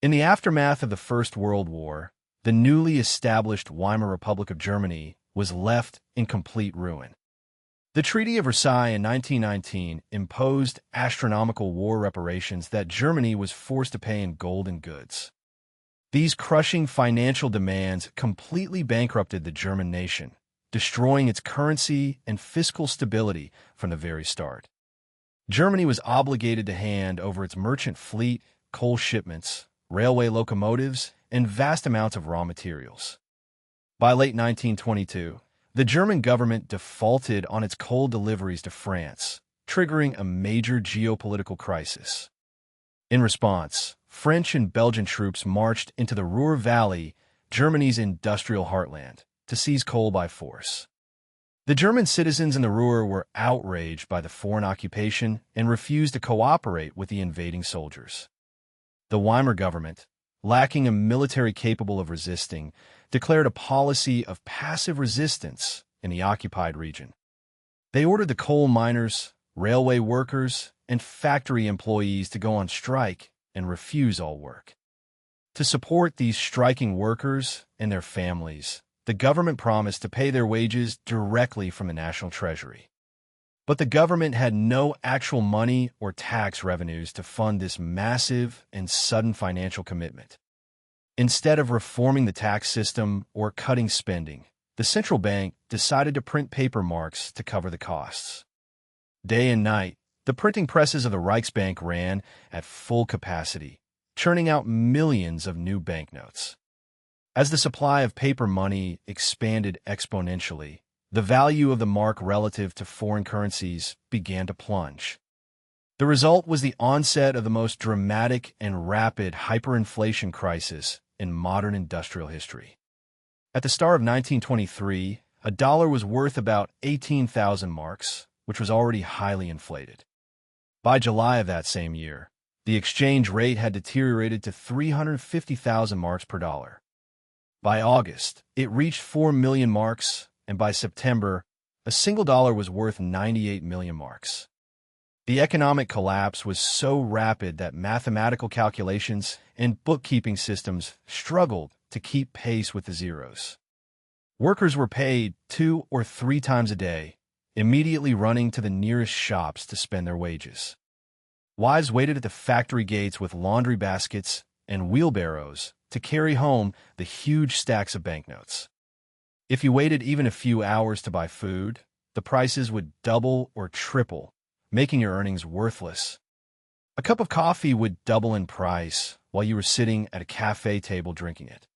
In the aftermath of the First World War, the newly established Weimar Republic of Germany was left in complete ruin. The Treaty of Versailles in 1919 imposed astronomical war reparations that Germany was forced to pay in gold and goods. These crushing financial demands completely bankrupted the German nation, destroying its currency and fiscal stability from the very start. Germany was obligated to hand over its merchant fleet, coal shipments, railway locomotives, and vast amounts of raw materials. By late 1922, the German government defaulted on its coal deliveries to France, triggering a major geopolitical crisis. In response, French and Belgian troops marched into the Ruhr Valley, Germany's industrial heartland, to seize coal by force. The German citizens in the Ruhr were outraged by the foreign occupation and refused to cooperate with the invading soldiers. The Weimar government, lacking a military capable of resisting, declared a policy of passive resistance in the occupied region. They ordered the coal miners, railway workers, and factory employees to go on strike and refuse all work. To support these striking workers and their families, the government promised to pay their wages directly from the national treasury. But the government had no actual money or tax revenues to fund this massive and sudden financial commitment. Instead of reforming the tax system or cutting spending, the central bank decided to print paper marks to cover the costs. Day and night, the printing presses of the Reichsbank ran at full capacity, churning out millions of new banknotes. As the supply of paper money expanded exponentially, the value of the mark relative to foreign currencies began to plunge. The result was the onset of the most dramatic and rapid hyperinflation crisis in modern industrial history. At the start of 1923, a dollar was worth about 18,000 marks, which was already highly inflated. By July of that same year, the exchange rate had deteriorated to 350,000 marks per dollar. By August, it reached 4 million marks, and by September, a single dollar was worth 98 million marks. The economic collapse was so rapid that mathematical calculations and bookkeeping systems struggled to keep pace with the zeros. Workers were paid 2 or 3 times a day, immediately running to the nearest shops to spend their wages. Wives waited at the factory gates with laundry baskets and wheelbarrows to carry home the huge stacks of banknotes. If you waited even a few hours to buy food, the prices would double or triple, making your earnings worthless. A cup of coffee would double in price while you were sitting at a cafe table drinking it.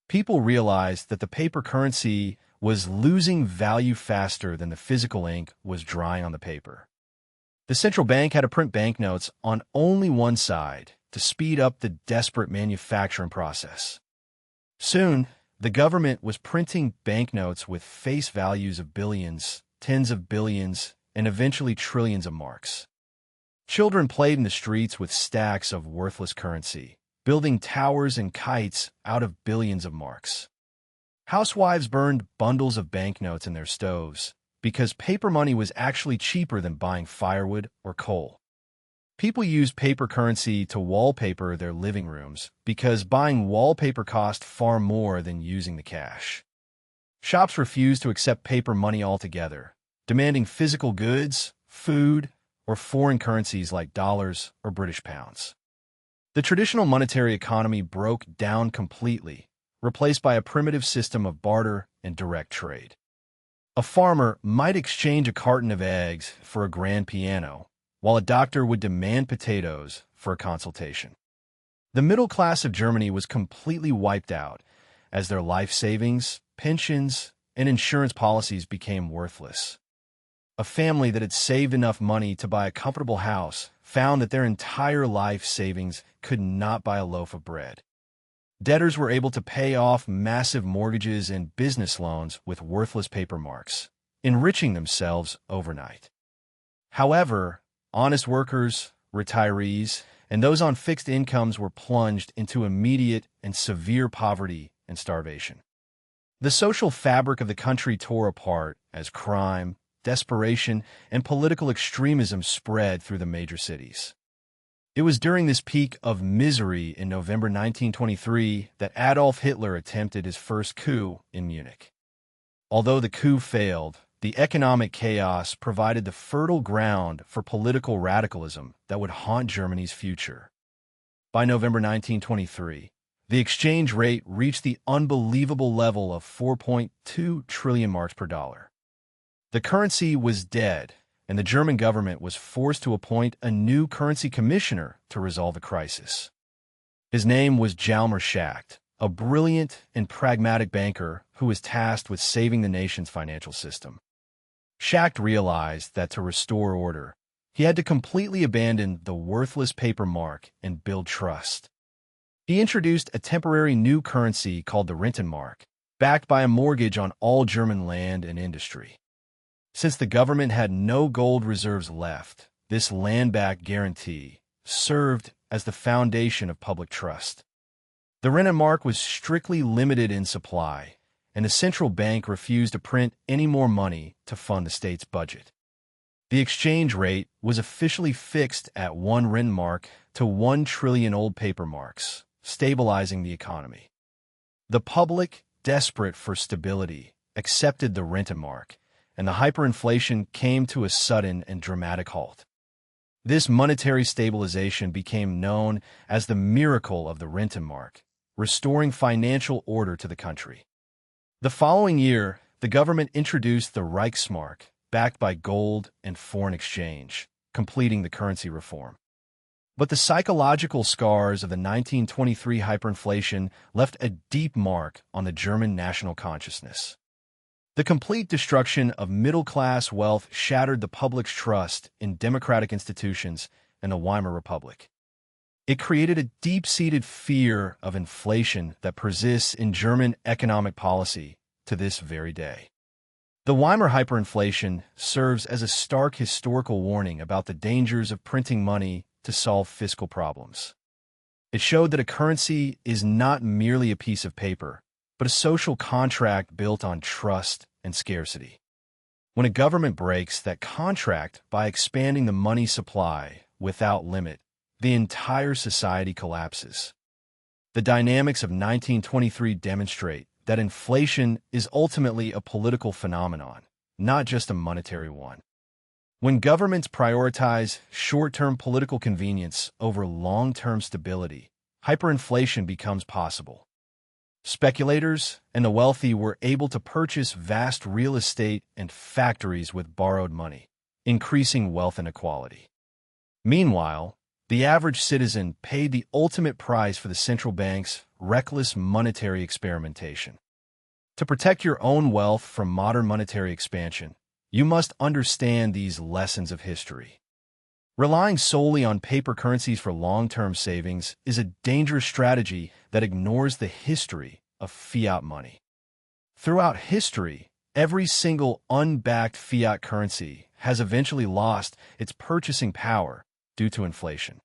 People realized that the paper currency was losing value faster than the physical ink was drying on the paper. The central bank had to print banknotes on only one side to speed up the desperate manufacturing process. Soon, the government was printing banknotes with face values of billions, tens of billions, and eventually trillions of marks. Children played in the streets with stacks of worthless currency, building towers and kites out of billions of marks. Housewives burned bundles of banknotes in their stoves because paper money was actually cheaper than buying firewood or coal. People used paper currency to wallpaper their living rooms because buying wallpaper cost far more than using the cash. Shops refused to accept paper money altogether, demanding physical goods, food, or foreign currencies like dollars or British pounds. The traditional monetary economy broke down completely, replaced by a primitive system of barter and direct trade. A farmer might exchange a carton of eggs for a grand piano, while a doctor would demand potatoes for a consultation. The middle class of Germany was completely wiped out as their life savings, pensions, and insurance policies became worthless. A family that had saved enough money to buy a comfortable house found that their entire life savings could not buy a loaf of bread. Debtors were able to pay off massive mortgages and business loans with worthless paper marks, enriching themselves overnight. However, honest workers, retirees, and those on fixed incomes were plunged into immediate and severe poverty and starvation. The social fabric of the country tore apart as crime, desperation, and political extremism spread through the major cities. It was during this peak of misery in November 1923 that Adolf Hitler attempted his first coup in Munich. Although the coup failed, the economic chaos provided the fertile ground for political radicalism that would haunt Germany's future. By November 1923, the exchange rate reached the unbelievable level of 4.2 trillion marks per dollar. The currency was dead, and the German government was forced to appoint a new currency commissioner to resolve the crisis. His name was Hjalmar Schacht, a brilliant and pragmatic banker who was tasked with saving the nation's financial system. Schacht realized that to restore order, he had to completely abandon the worthless paper mark and build trust. He introduced a temporary new currency called the Rentenmark, backed by a mortgage on all German land and industry. Since the government had no gold reserves left, this land-backed guarantee served as the foundation of public trust. The Rentenmark was strictly limited in supply, and the central bank refused to print any more money to fund the state's budget. The exchange rate was officially fixed at 1 Rentenmark to 1 trillion old paper marks, stabilizing the economy. The public, desperate for stability, accepted the Rentenmark, and the hyperinflation came to a sudden and dramatic halt. This monetary stabilization became known as the miracle of the Rentenmark, restoring financial order to the country. The following year, the government introduced the Reichsmark, backed by gold and foreign exchange, completing the currency reform. But the psychological scars of the 1923 hyperinflation left a deep mark on the German national consciousness. The complete destruction of middle-class wealth shattered the public's trust in democratic institutions and the Weimar Republic. It created a deep-seated fear of inflation that persists in German economic policy to this very day. The Weimar hyperinflation serves as a stark historical warning about the dangers of printing money to solve fiscal problems. It showed that a currency is not merely a piece of paper, but a social contract built on trust and scarcity. When a government breaks that contract by expanding the money supply without limit, the entire society collapses. The dynamics of 1923 demonstrate that inflation is ultimately a political phenomenon, not just a monetary one. When governments prioritize short-term political convenience over long-term stability, hyperinflation becomes possible. Speculators and the wealthy were able to purchase vast real estate and factories with borrowed money, increasing wealth inequality. Meanwhile, the average citizen paid the ultimate price for the central bank's reckless monetary experimentation. To protect your own wealth from modern monetary expansion, you must understand these lessons of history. Relying solely on paper currencies for long-term savings is a dangerous strategy that ignores the history of fiat money. Throughout history, every single unbacked fiat currency has eventually lost its purchasing power due to inflation.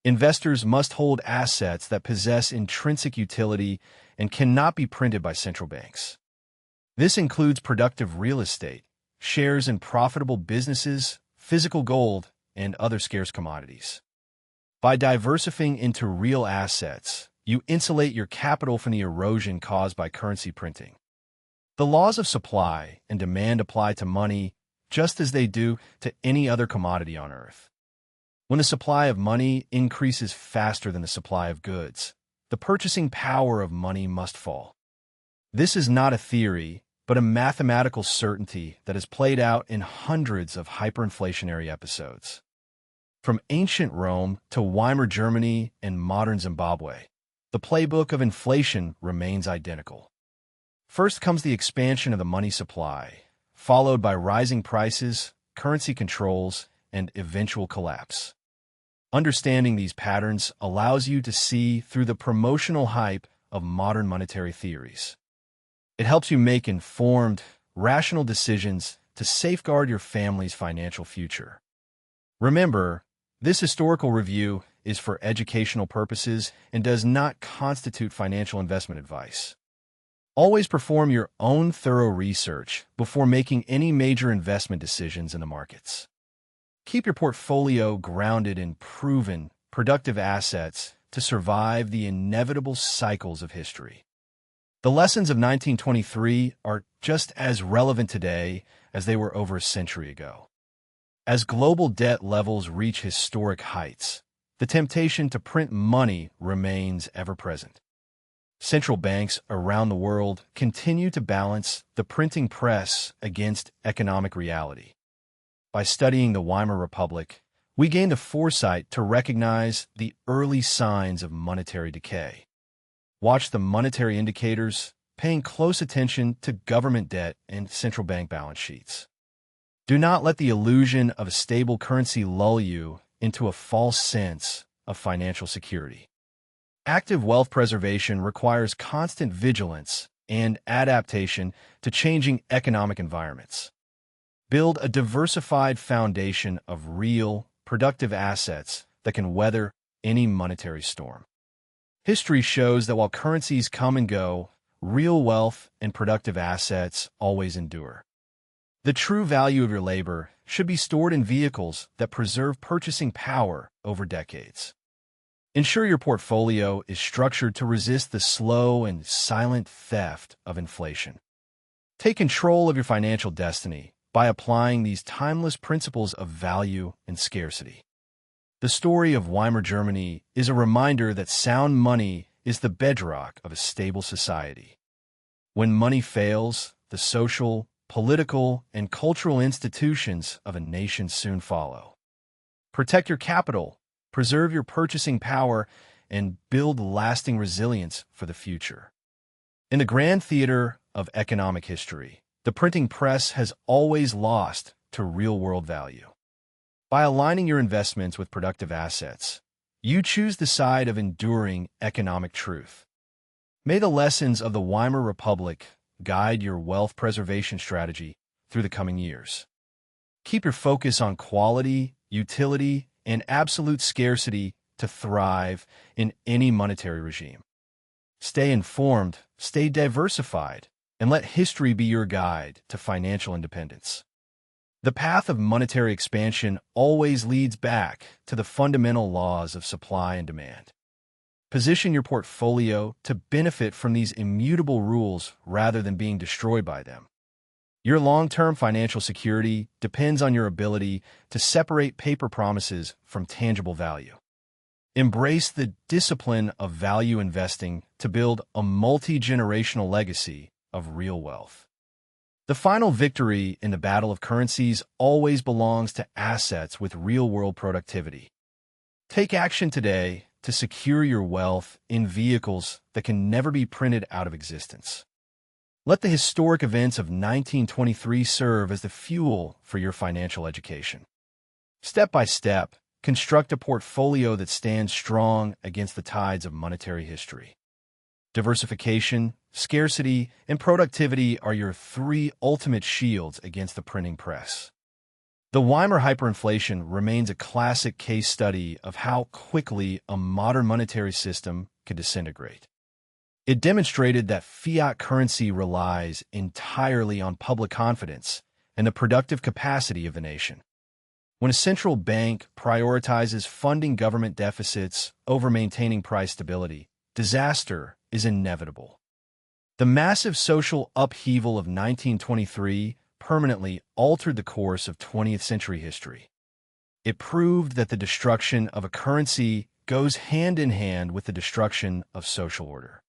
Investors must hold assets that possess intrinsic utility and cannot be printed by central banks. This includes productive real estate, shares in profitable businesses, physical gold, and other scarce commodities. By diversifying into real assets, you insulate your capital from the erosion caused by currency printing. The laws of supply and demand apply to money just as they do to any other commodity on Earth. When the supply of money increases faster than the supply of goods, the purchasing power of money must fall. This is not a theory, but a mathematical certainty that is played out in hundreds of hyperinflationary episodes. From ancient Rome to Weimar Germany and modern Zimbabwe, the playbook of inflation remains identical. First comes the expansion of the money supply, followed by rising prices, currency controls, and eventual collapse. Understanding these patterns allows you to see through the promotional hype of modern monetary theories. It helps you make informed, rational decisions to safeguard your family's financial future. Remember, this historical review is for educational purposes and does not constitute financial investment advice. Always perform your own thorough research before making any major investment decisions in the markets. Keep your portfolio grounded in proven, productive assets to survive the inevitable cycles of history. The lessons of 1923 are just as relevant today as they were over a century ago. As global debt levels reach historic heights, the temptation to print money remains ever present. Central banks around the world continue to balance the printing press against economic reality. By studying the Weimar Republic, we gain the foresight to recognize the early signs of monetary decay. Watch the monetary indicators, paying close attention to government debt and central bank balance sheets. Do not let the illusion of a stable currency lull you into a false sense of financial security. Active wealth preservation requires constant vigilance and adaptation to changing economic environments. Build a diversified foundation of real, productive assets that can weather any monetary storm. History shows that while currencies come and go, real wealth and productive assets always endure. The true value of your labor should be stored in vehicles that preserve purchasing power over decades. Ensure your portfolio is structured to resist the slow and silent theft of inflation. Take control of your financial destiny by applying these timeless principles of value and scarcity. The story of Weimar Germany is a reminder that sound money is the bedrock of a stable society. When money fails, the social, political, and cultural institutions of a nation soon follow. Protect your capital, preserve your purchasing power, and build lasting resilience for the future. In the grand theater of economic history, the printing press has always lost to real-world value. By aligning your investments with productive assets, you choose the side of enduring economic truth. May the lessons of the Weimar Republic guide your wealth preservation strategy through the coming years. Keep your focus on quality, utility, and absolute scarcity to thrive in any monetary regime. Stay informed, stay diversified, and let history be your guide to financial independence. The path of monetary expansion always leads back to the fundamental laws of supply and demand. Position your portfolio to benefit from these immutable rules rather than being destroyed by them. Your long-term financial security depends on your ability to separate paper promises from tangible value. Embrace the discipline of value investing to build a multi-generational legacy of real wealth. The final victory in the battle of currencies always belongs to assets with real-world productivity. Take action today to secure your wealth in vehicles that can never be printed out of existence. Let the historic events of 1923 serve as the fuel for your financial education. Step by step, construct a portfolio that stands strong against the tides of monetary history. Diversification, scarcity, and productivity are your three ultimate shields against the printing press. The Weimar Hyperinflation remains a classic case study of how quickly a modern monetary system can disintegrate. It demonstrated that fiat currency relies entirely on public confidence and the productive capacity of the nation. When a central bank prioritizes funding government deficits over maintaining price stability, disaster is inevitable. The massive social upheaval of 1923 permanently altered the course of 20th century history. It proved that the destruction of a currency goes hand in hand with the destruction of social order.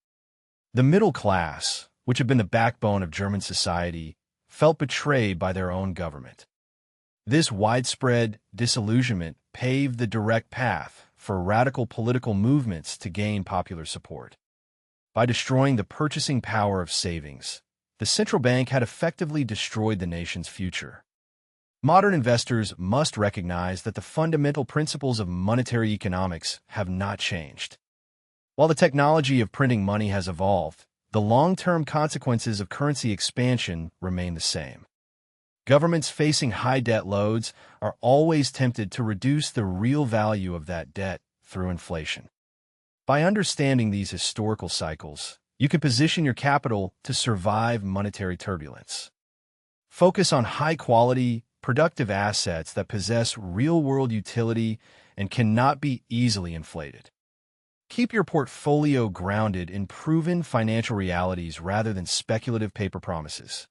The middle class, which had been the backbone of German society, felt betrayed by their own government. This widespread disillusionment paved the direct path for radical political movements to gain popular support. By destroying the purchasing power of savings, the central bank had effectively destroyed the nation's future. Modern investors must recognize that the fundamental principles of monetary economics have not changed. While the technology of printing money has evolved, the long-term consequences of currency expansion remain the same. Governments facing high debt loads are always tempted to reduce the real value of that debt through inflation. By understanding these historical cycles, you can position your capital to survive monetary turbulence. Focus on high-quality, productive assets that possess real-world utility and cannot be easily inflated. Keep your portfolio grounded in proven financial realities rather than speculative paper promises.